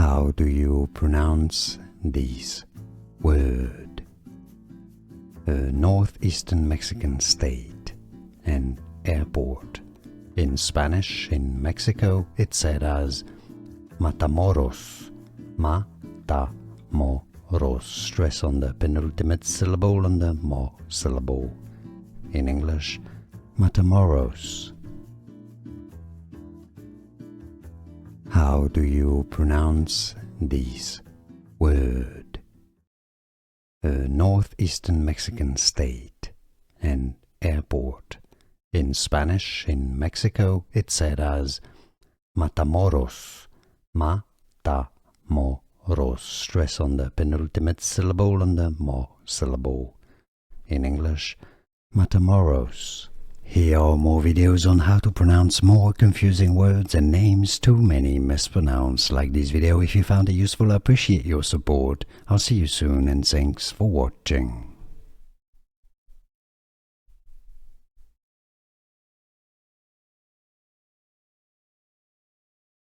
How do you pronounce these word? A northeastern Mexican state, an airport. In Spanish, in Mexico, it's said as Matamoros, Matamoros. Stress on the penultimate syllable and the mo syllable. In English, Matamoros. How do you pronounce these word? A northeastern Mexican state, an airport. In Spanish, in Mexico, it's said as Matamoros, Matamoros. Stress on the penultimate syllable and the mo syllable. In English, Matamoros. Here are more videos on how to pronounce more confusing words and names too many mispronounced. Like this video if you found it useful. I appreciate your support. I'll see you soon and thanks for watching.